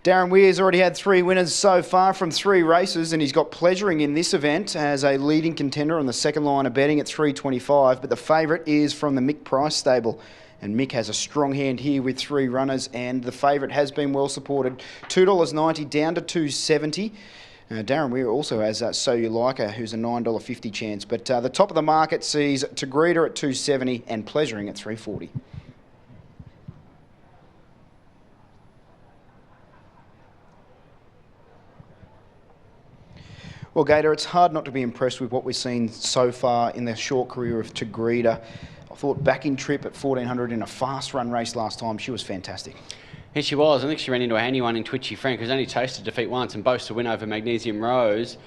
Darren Weir's already had 3 winners so far from 3 races, and he's got Pleasuring in this event as a leading contender on the second line of betting at $3.25. But the favourite is from the Mick Price stable. And Mick has a strong hand here with 3 runners, and the favourite has been well supported. $2.90 down to $2.70. Darren Weir also has So You Like Her, who's a $9.50 chance. But the top of the market sees Tagrita at $2.70 and Pleasuring at $3.40. Well, Gator, it's hard not to be impressed with what we've seen so far in the short career of Tagrita. I thought backing trip at 1400 in a fast run race last time, she was fantastic. Yes, she was. I think she ran into a handy one in Twitchy Frank, who's only tasted defeat once and boasts a win over Magnesium Rose.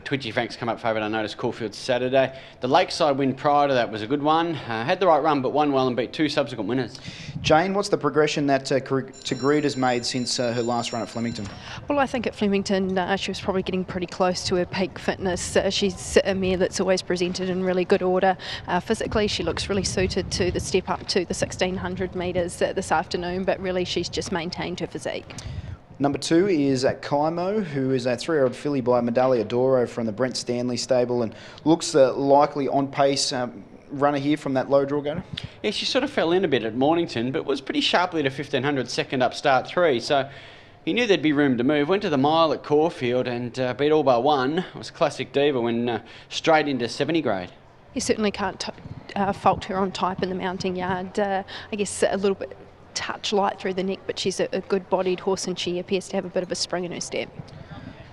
Twitchy Frank's come up favourite, I noticed, Caulfield Saturday. The Lakeside win prior to that was a good one. Had the right run, but won well and beat 2 subsequent winners. Jane, what's the progression that Tagrita's made since her last run at Flemington? Well, I think at Flemington she was probably getting pretty close to her peak fitness. She's a mare that's always presented in really good order. Physically, she looks really suited to the step up to the 1600 metres this afternoon, but really she's just maintained her physique. Number 2 is Kaimo, who is a 3-year-old filly by Medaglia d'Oro from the Brent Stanley stable, and looks likely on pace runner here from that low draw Gator. Yeah, she sort of fell in a bit at Mornington, but was pretty sharply to 1500 second up start 3, so he knew there'd be room to move. Went to the mile at Caulfield and beat all bar 1. It was classic diva when straight into 70 grade. You certainly can't fault her on type in the mounting yard. I guess a little bit touch light through the neck, but she's a good-bodied horse and she appears to have a bit of a spring in her step.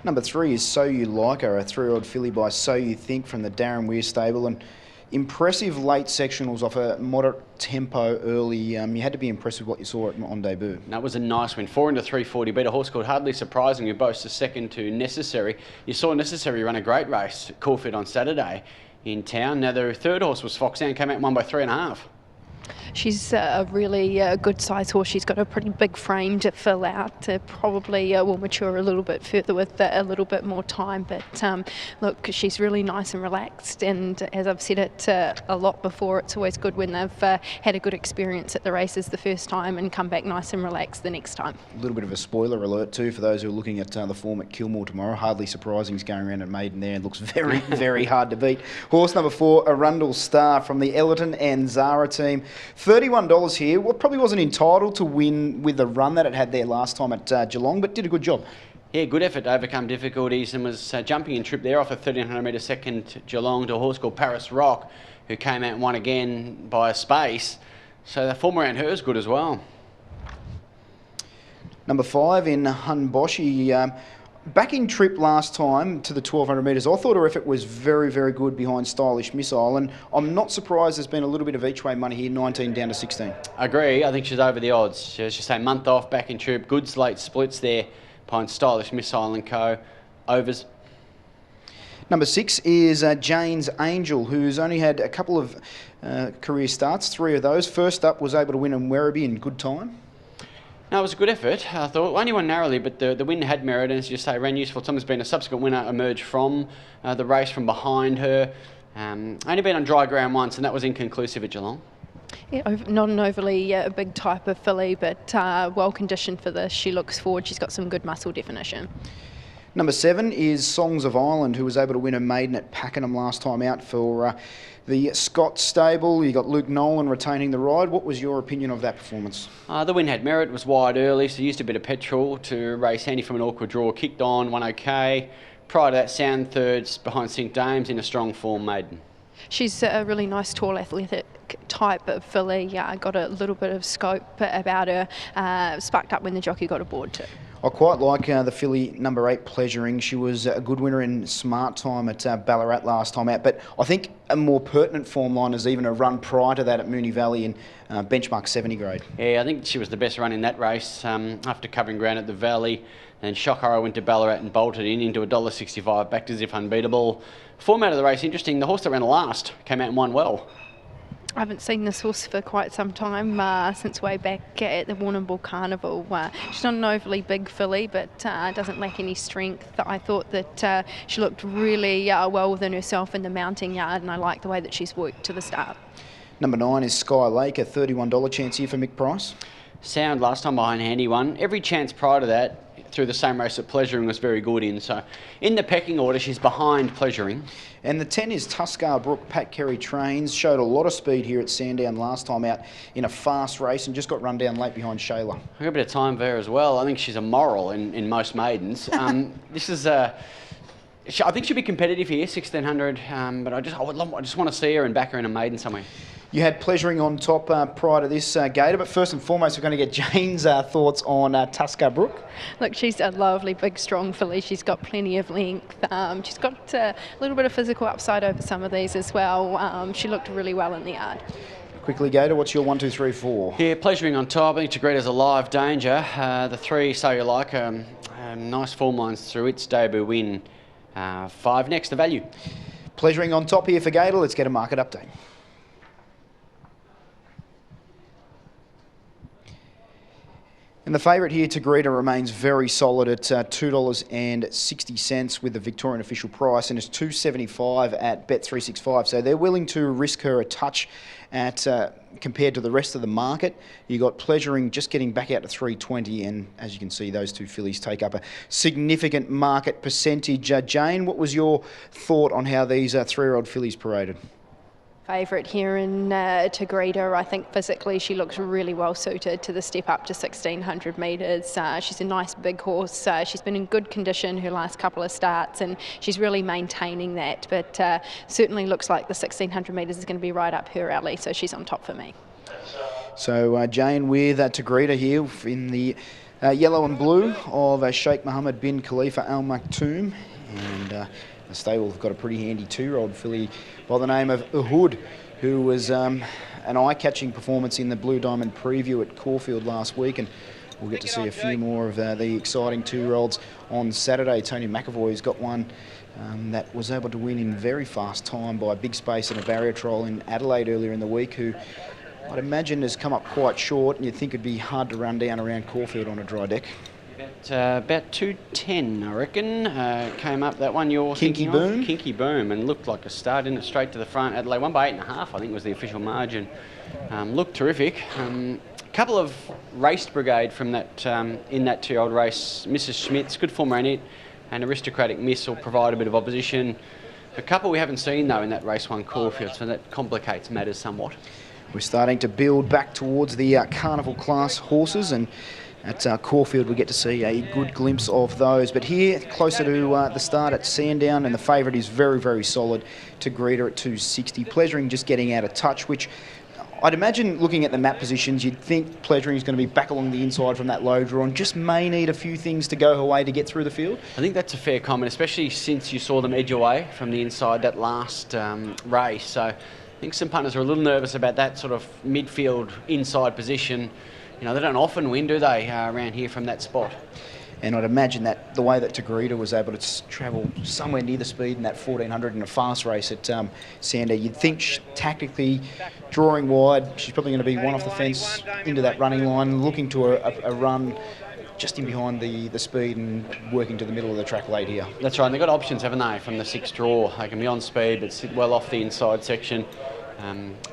Number 3 is So You Like Her, a 3-year-old filly by So You Think from the Darren Weir stable, and impressive late sectionals off a moderate tempo early. You had to be impressed with what you saw on debut. That was a nice win, 4 into 340. Beat a horse called Hardly Surprising, who boasts a second to Necessary. You saw Necessary run a great race at Caulfield on Saturday in town. Now the third horse was Foxhound, came out and won by 3.5. She's a really good size horse. She's got a pretty big frame to fill out. Probably will mature a little bit further with a little bit more time. But look, she's really nice and relaxed. And as I've said it a lot before, it's always good when they've had a good experience at the races the first time and come back nice and relaxed the next time. A little bit of a spoiler alert too for those who are looking at the form at Kilmore tomorrow. Hardly Surprising is going around at maiden there and looks very, very hard to beat. Horse number 4, Arundel Star from the Ellerton and Zara team. $31 here. Well, probably wasn't entitled to win with the run that it had there last time at Geelong, but did a good job. Yeah, good effort to overcome difficulties and was jumping in trip there off a 1300 metre second Geelong to a horse called Paris Rock, who came out and won again by a space. So the form around her is good as well. Number 5 in Hunboshi. Backing trip last time to the 1200 metres, I thought her effort was very, very good behind Stylish Missile, and I'm not surprised there's been a little bit of each way money here, 19 down to 16. I agree. I think she's over the odds. As you say, month off, backing trip, good slate splits there behind Stylish Missile and co. Overs. Number 6 is Jane's Angel, who's only had a couple of career starts, 3 of those. First up was able to win in Werribee in good time. No, it was a good effort. I thought only won narrowly, but the win had merit, and as you say, ran useful. Tom's been a subsequent winner emerged from the race from behind her. Only been on dry ground once, and that was inconclusive at Geelong. Yeah, not an overly big type of filly, but well conditioned for this. She looks forward. She's got some good muscle definition. Number 7 is Songs of Ireland, who was able to win a maiden at Pakenham last time out for the Scott stable. You got Luke Nolan retaining the ride. What was your opinion of that performance? The win had merit, was wide early, so used a bit of petrol to race handy from an awkward draw. Kicked on, won okay. Prior to that, sound thirds behind St Dames in a strong form maiden. She's a really nice, tall, athletic type of filly. Got a little bit of scope about her. Sparked up when the jockey got aboard too. I quite like the filly number 8, Pleasuring. She was a good winner in smart time at Ballarat last time out, but I think a more pertinent form line is even a run prior to that at Moonee Valley in benchmark 70 grade. Yeah, I think she was the best run in that race after covering ground at the Valley. And Shockhorror went to Ballarat and bolted into $1.65, backed as if unbeatable. Format of the race, interesting. The horse that ran last came out and won well. I haven't seen this horse for quite some time, since way back at the Warrnambool Carnival. She's not an overly big filly, but doesn't lack any strength. I thought that she looked really well within herself in the mounting yard, and I like the way that she's worked to the start. Number 9 is Sky Lake, a $31 chance here for Mick Price. Sound last time behind handy one. Every chance prior to that, through the same race that Pleasuring was very good in. So in the pecking order, she's behind Pleasuring. And the 10 is Tuskar Brook. Pat Kerry trains. Showed a lot of speed here at Sandown last time out in a fast race and just got run down late behind Shayla. I got a bit of time there as well. I think she's a moral in most maidens. This is I think she'll be competitive here, 1600. But I just want to see her and back her in a maiden somewhere. You had Pleasuring on top prior to this gator, but first and foremost, we're going to get Jane's thoughts on Tuskar Brook. Look, she's a lovely, big, strong filly. She's got plenty of length. She's got a little bit of physical upside over some of these as well. She looked really well in the yard. Quickly, Gator, what's your 1, 2, 3, 4? Yeah, Pleasuring on top. I think Tagrita's a live danger. The 3, So You Like, nice form lines through its debut win. 5 next, the value. Pleasuring on top here for Gator. Let's get a market update. And the favourite here, Tagrita, remains very solid at $2.60 with the Victorian official price, and it's $2.75 at Bet365. So they're willing to risk her a touch at compared to the rest of the market. You got Pleasuring just getting back out to $3.20, and as you can see, those two fillies take up a significant market percentage. Jane, what was your thought on how these 3-year-old fillies paraded? Favourite here in Tagrita. I think physically she looks really well suited to the step up to 1600 metres. She's a nice big horse. She's been in good condition her last couple of starts and she's really maintaining that, but certainly looks like the 1600 metres is going to be right up her alley, so she's on top for me. So Jane with Tagrita here in the yellow and blue of Sheikh Mohammed bin Khalifa Al Maktoum, and the stable have got a pretty handy 2-year-old filly by the name of Uhud, who was an eye-catching performance in the Blue Diamond preview at Caulfield last week, and we'll get to see a few more of the exciting 2-year-olds on Saturday. Tony McAvoy's got one that was able to win in very fast time by a big space and a barrier trial in Adelaide earlier in the week, who I'd imagine has come up quite short, and you'd think it'd be hard to run down around Caulfield on a dry deck. About 210, I reckon. Came up that one you're thinking Boom. of. Kinky Boom, and looked like a start in it straight to the front. Adelaide won by 8.5, I think was the official margin. Looked terrific. A couple of race brigade from that in that 2-year-old race. Mrs. Schmidt's good form ran it, and Aristocratic Miss will provide a bit of opposition. A couple we haven't seen though in that race 1 Caulfield, so that complicates matters somewhat. We're starting to build back towards the carnival class horses, and at Caulfield we get to see a good glimpse of those. But here, closer to the start at Sandown, and the favourite is very, very solid, Tagrita at 260. Pleasuring just getting out of touch, which I'd imagine, looking at the map positions, you'd think Pleasuring is going to be back along the inside from that low draw and just may need a few things to go her way to get through the field. I think that's a fair comment, especially since you saw them edge away from the inside that last race. So I think some punters are a little nervous about that sort of midfield inside position. You know, they don't often win, do they, around here from that spot? And I'd imagine that the way that Tagrita was able to travel somewhere near the speed in that 1400 in a fast race at Sandown, you'd think tactically drawing wide, she's probably going to be one off the fence into that running line, looking to a run just in behind the speed and working to the middle of the track late here. That's right, and they've got options, haven't they, from the 6th draw. They can be on speed but sit well off the inside section.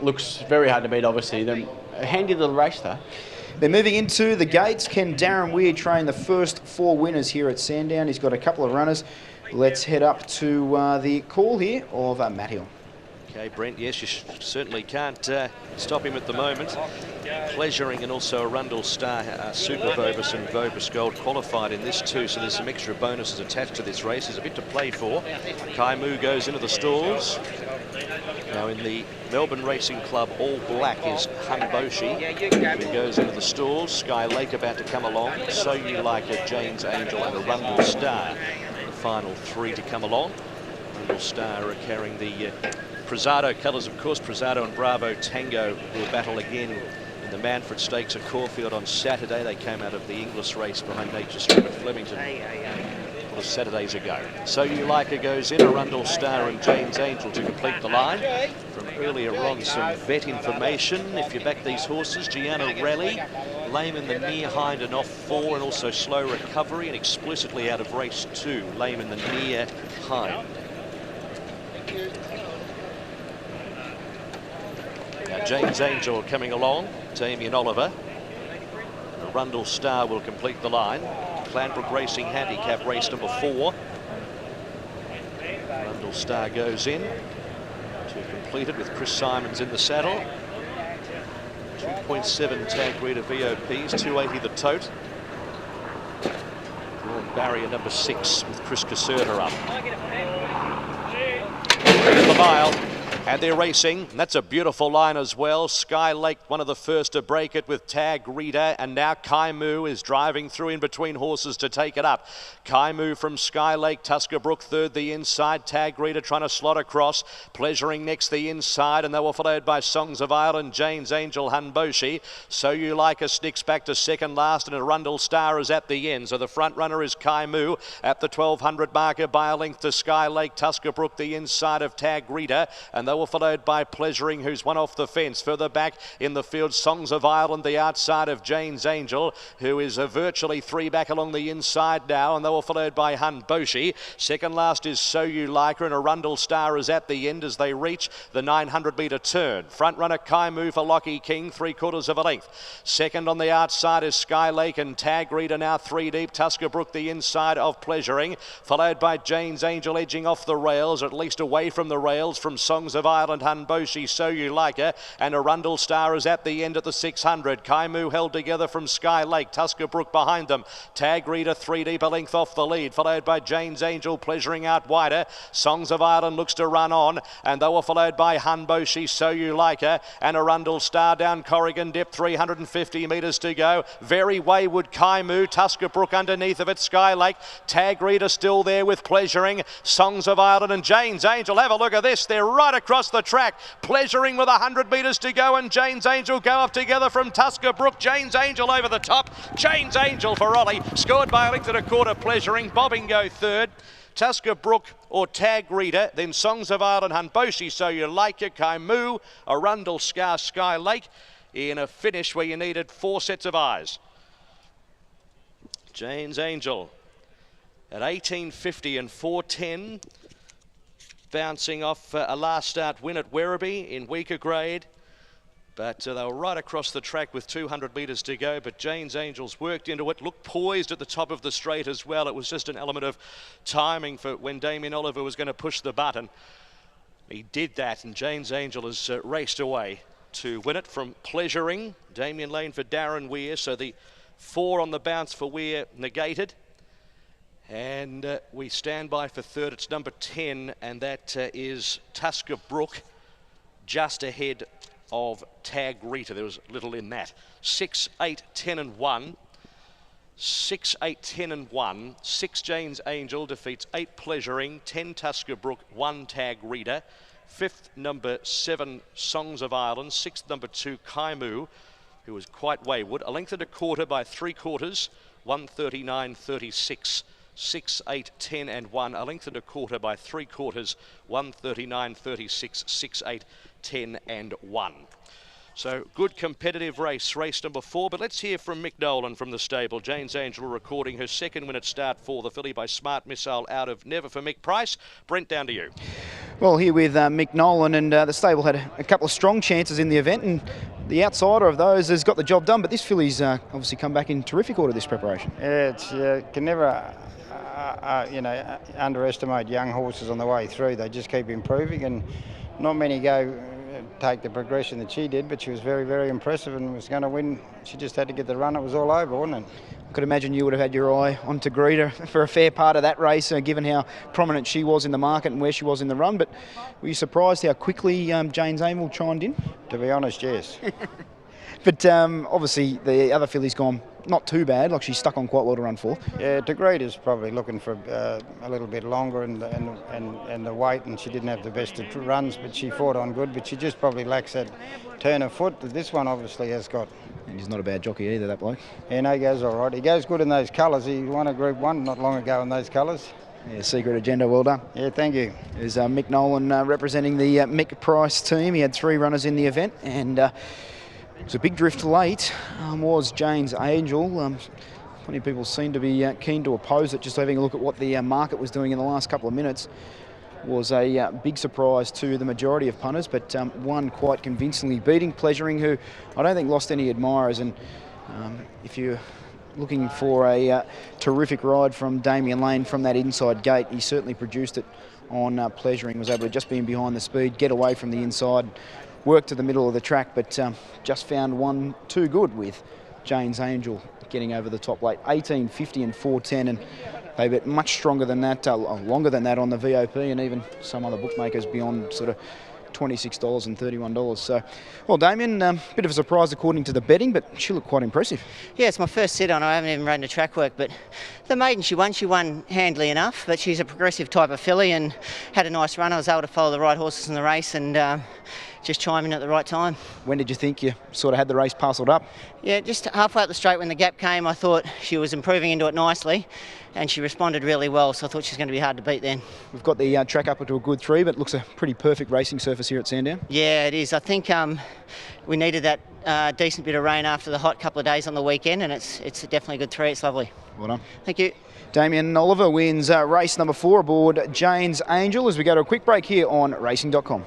Looks very hard to beat, obviously. They're a handy little race, though. They're moving into the gates. Can Darren Weir train the first 4 winners here at Sandown? He's got a couple of runners. Let's head up to the call here of Matt Hill. Okay, Brent, yes, you certainly can't stop him at the moment. Pleasuring and also Arundel Star, Super Vobus and Vobus Gold qualified in this too, so there's some extra bonuses attached to this race. There's a bit to play for. Kai Mu goes into the stalls. Now in the Melbourne Racing Club, all black is Hun Boshi, who goes into the stalls. Sky Lake about to come along. So You Like It, Jane's Angel and Arundel Star. The final 3 to come along. Arundel Star are carrying the Prezado colours, of course. Prezado and Bravo Tango will battle again in the Manfred Stakes at Caulfield on Saturday. They came out of the Inglis race behind Nature Strip at Flemington a couple of Saturdays ago. So You Like It goes in, Arundel Star and Jane's Angel to complete the line. From earlier on, some vet information. If you back these horses, Gianna Rally, lame in the near hind and off 4, and also slow recovery, and explicitly out of race 2, lame in the near hind. Now Jane's Angel coming along, Damien Oliver. Arundel Star will complete the line. Clanbrook Racing handicap race number 4. Rundle Star goes in to complete it with Chris Simons in the saddle. 2.7 tag reader VOPs, 280 the tote. Drawn barrier number 6 with Chris Caserta up. In the mile. And they're racing, and that's a beautiful line as well. Sky Lake, one of the first to break it with Tag Rita, and now Kaimu is driving through in between horses to take it up. Kaimu from Sky Lake, Tusker Brook third the inside, Tag Rita trying to slot across, Pleasuring next the inside, and they were followed by Songs of Ireland, Jane's Angel, Hanboshi. So You Like Us snicks back to second last, and Arundel Star is at the end. So the front runner is Kaimu at the 1200 marker by a length to Sky Lake, Tusker Brook the inside of Tag Rita, and they were followed by Pleasuring, who's one off the fence. Further back in the field, Songs of Ireland, the outside of Jane's Angel, who is virtually 3 back along the inside now, and they were followed by Hanboshi. Second last is So You Like Her, and Arundel Star is at the end as they reach the 900 metre turn. Front runner Kaimu for Lockie King, 3/4 of a length. Second on the outside is Sky Lake, and Tag Rita now 3 deep. Tusker Brook the inside of Pleasuring, followed by Jane's Angel edging off the rails, or at least away from the rails, from Songs of Ireland, Hanboshi, So You Like Her, and Arundel Star is at the end at the 600. Kaimu held together from Sky Lake, Tusker Brook behind them. Tag Rita 3 deep, a length off the lead, followed by Jane's Angel, Pleasuring out wider. Songs of Ireland looks to run on, and they were followed by Hanboshi, So You Like Her, and Arundel Star down Corrigan Dip, 350 metres to go. Very wayward Kaimu, Tusker Brook underneath of it, Sky Lake. Tag Rita still there with Pleasuring, Songs of Ireland and Jane's Angel. Have a look at this, they're right across the track. Pleasuring with 100 metres to go, and Jane's Angel go up together from Tusker Brook. Jane's Angel over the top. Jane's Angel for Ollie, scored by a length and a quarter. Pleasuring, Bobbing go third. Tusker Brook or Tag Rita, then Songs of Ireland, Hanboshi, So You Like It, Kaimu, Arundel Scar, Sky Lake, in a finish where you needed 4 sets of eyes. Jane's Angel at 18.50 and 4.10. Bouncing off a last start win at Werribee in weaker grade. But they were right across the track with 200 metres to go. But Jane's Angels worked into it, looked poised at the top of the straight as well. It was just an element of timing for when Damien Oliver was going to push the button. He did that, and Jane's Angel has raced away to win it from Pleasuring. Damien Lane for Darren Weir. So the 4 on the bounce for Weir negated. And we stand by for third. It's number 10, and that is Tusker Brook, just ahead of Tag Rita. There was little in that. 6, 8, 10 and 1. 6, 8, 10 and 1. 6 Jane's Angel defeats 8 Pleasuring, 10 Tusker Brook, 1 Tag Rita. 5th, number 7, Songs of Ireland. 6th, number 2, Kaimu, who was quite wayward. A length and a quarter by 3/4, 139.36. 6, 8, 10 and 1, a length and a quarter by 3/4, 139.36, 6, 8, 10 and 1. So good competitive race number 4, but let's hear from Mick Nolan from the stable. Jane's Angel recording her second win at start for the filly by Smart Missile out of Never for Mick Price. Brent, down to you. Well, here with Mick Nolan, and the stable had a couple of strong chances in the event, and the outsider of those has got the job done, but this filly's obviously come back in terrific order this preparation. Yeah, it's can never underestimate young horses on the way through. They just keep improving, and not many take the progression that she did, but she was very, very impressive and was going to win. She just had to get the run. It was all over, wasn't it? I could imagine you would have had your eye on Tagrita for a fair part of that race, given how prominent she was in the market and where she was in the run. But were you surprised how quickly Jane's Angel chimed in? To be honest, yes. But obviously the other filly's gone not too bad, like she's stuck on quite well to run fourth. Yeah, Tagrita's probably looking for a little bit longer and the weight, and she didn't have the best of runs, but she fought on good, but she just probably lacks that turn of foot that this one obviously has got. And he's not a bad jockey either, that bloke. Yeah, no, he goes all right. He goes good in those colours. He won a Group 1 not long ago in those colours. Yeah, Secret Agenda, well done. Yeah, thank you. There's Mick Nolan representing the Mick Price team. He had 3 runners in the event, and it was a big drift late, was Jane's Angel. Plenty of people seem to be keen to oppose it. Just having a look at what the market was doing in the last couple of minutes was a big surprise to the majority of punters, but won quite convincingly, beating Pleasuring, who I don't think lost any admirers. And if you looking for a terrific ride from Damien Lane from that inside gate. He certainly produced it on Pleasuring, was able to just be in behind the speed, get away from the inside, work to the middle of the track, but just found one too good with Jane's Angel getting over the top late. 18.50 and 4.10, and they bet much stronger than that, longer than that on the VOP, and even some other bookmakers beyond sort of $26 and $31. So, well, Damien, bit of a surprise according to the betting, but she looked quite impressive. Yeah, it's my first sit on. I haven't even run the track work, but the maiden she won handily enough, but she's a progressive type of filly and had a nice run. I was able to follow the right horses in the race and just chime in at the right time. When did you think you sort of had the race parcelled up? Yeah, just halfway up the straight when the gap came, I thought she was improving into it nicely, and she responded really well, so I thought she was going to be hard to beat then. We've got the track up to a good 3, but looks a pretty perfect racing surface here at Sandown. Yeah, it is. I think we needed that decent bit of rain after the hot couple of days on the weekend, and it's definitely a good 3. It's lovely. Well done. Thank you. Damien Oliver wins race number 4 aboard Jane's Angel as we go to a quick break here on racing.com.